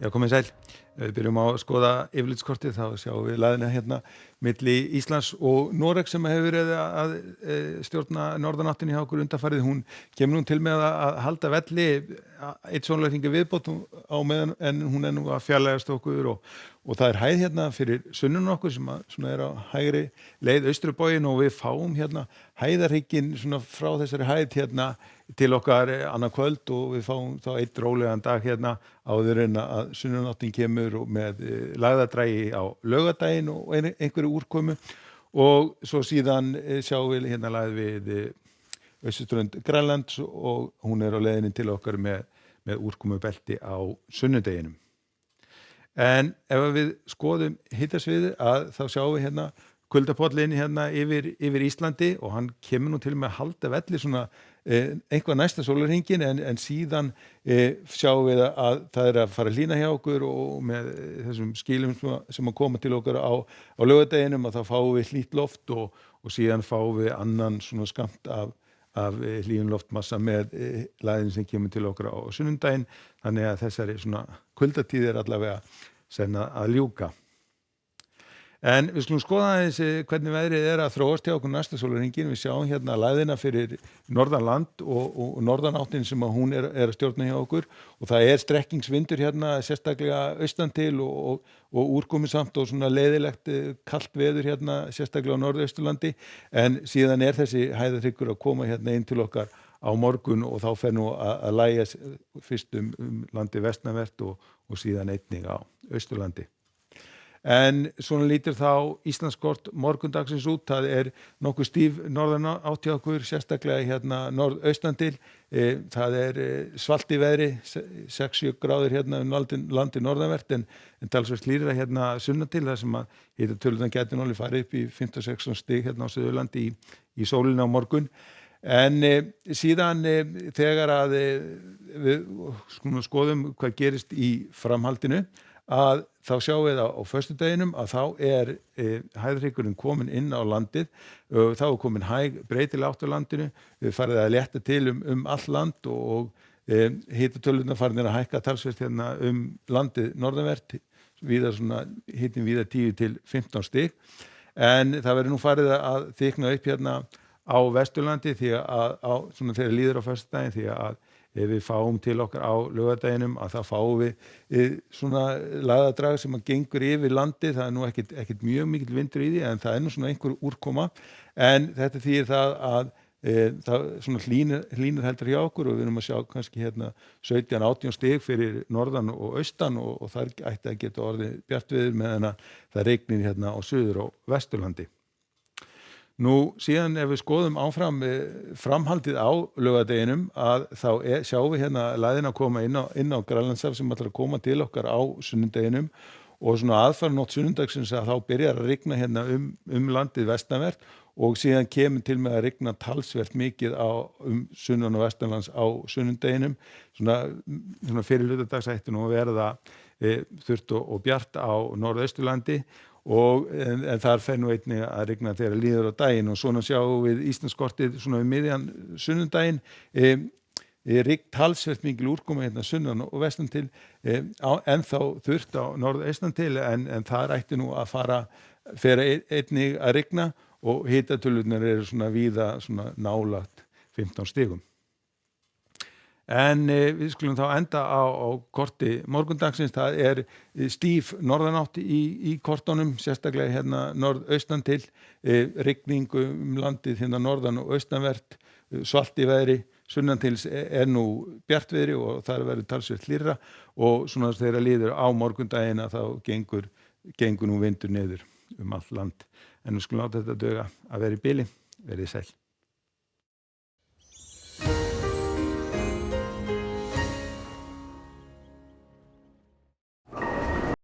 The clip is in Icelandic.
Já, komið sæl. Við byrjum á að skoða yfirlitskortið, þá sjáum við laðina hérna milli Íslands og Noregs sem hefur verið að stjórna norðanáttinni hjá okkur undanfarið. Hún kemur nú til með að halda velli eitt sólarhring viðbót á meðan en hún nú að fjarlægast okkur og það hæð hérna fyrir sunnan okkur sem svona á hægri leið Austurboginn og við fáum hérna hæðarhrygginn svona frá þessari hæð hérna til okkar annað kvöld og við fáum þá einn rólegan dag hérna áður en að sunnanáttin kemur og með lagðardrægi á laugardaginn og einhverju úrkomu og svo síðan sjáum við hérna lagð við austurströnd Grænlands og hún á leiðinni til okkar með úrkomubelti á sunnudeginum. En ef við skoðum hitasviðið þá sjáum við hérna kuldapollinn hérna yfir Íslandi og hann kemur nú til með að halda velli svona einhvað næsta sólarhringinn en síðan sjáum við að það að fara að hlýna hjá okkur og með þessum skilum sem að koma til okkar á laugardeginum að þá fáum við hlýtt loft og síðan fáum við annan svona skammt af hlýjum loftmassa með lagðin sem kemur til okkar á sunnudaginn þannig að þessari svona kuldatíð allavega senn að ljúka. En við skulum skoða aðeins hvernig veðrið að þróast hjá okkur næsta sólarhringinn. Við sjáum hérna læðina fyrir norðanland og norðanáttin sem að hún að stjórna hjá okkur og það strekkingsvindur hérna sérstaklega austan til og úrkomusamt og svona leiðilegt kalt veður hérna sérstaklega á norðausturlandi en síðan þessi hæðarhryggur að koma hérna inn til okkar á morgun og þá fer nú að lægja fyrst landi vestanvert og síðan einnig á Austurlandi. En svona lítur þá Íslandskort morgundagsins út, það nokkuð stíf norðan átt hjá okkur, sérstaklega hérna norðaustan til, það svalt í veðri, 6-7 gráður hérna landið norðanvert en talsvert hlýrra hérna sunnan til þar sem að hitatölurnar gæti nú alveg farið upp í 15-16 stig hérna á Suðurlandi í sólina á morgun. En síðan þegar að við skoðum hvað gerist í framhaldinu að þá sjáum við á föstudeginum að þá hæðarhryggurinn komin inn á landið, þá komin hæg breytileg átt á landinu, við farið að létta til allt land og hitatölurnar farin að hækka talsvert hérna landið norðanvert, víða svona hitin víða 10 til 15 stig, en það verður nú farið að þykna upp hérna á Vesturlandi því að svona þegar líður á föstudaginn því að ef við fáum til okkar á laugardeginum að það fáum við svona lagðardrag sem að gengur yfir landið, það nú ekkert mjög mikill vindur í því en það nú svona einhver úrkoma en þetta þýðir það að það svona hlýnir heldur hjá okkur og við erum að sjá kannski hérna 17-18 stig fyrir norðan og austan og þar ætti að geta orðið bjartviður meðan að það rignir hérna á Suður- og Vesturlandi. Nú síðan ef við skoðum áfram framhaldið á laugardeginum að þá sjáum við hérna læðina að koma inn á Grænlandshaf sem ætlar að koma til okkar á sunnudeginum og svona aðfaranótt sunnudagsins að þá byrjar að rigna hérna landið vestanvert og síðan kemur til með að rigna talsvert mikið sunnan og vestanlands á sunnudeginum svona fyrir hlutadags ætti nú að verða þurrt og bjart á norðausturlandi en þar fer nú einnig að rigna þegar líður á daginn og svona sjáum við Íslandskortið svona miðjan sunnudaginn rignt talsvert mikil úrkoma hérna sunnan og vestan til ennþá þurrt á norðaustan til en þar ætti nú að fer einnig að rigna og hitatölurnar svona víða svona nálægt 15 stigum. En við skulum þá enda á korti morgundagsins, það stíf norðanátt í kortunum, sérstaklega hérna norðaustan til, rigning landið hérna norðan og austanvert, svalt í veðri, sunnan til nú bjartviðri og þar verður talsvert hlýrra og svona þegar líður á morgundaginn að þá gengur nú vindur niður allt land. En við skulum láta þetta duga að vera í bili, verið sæl.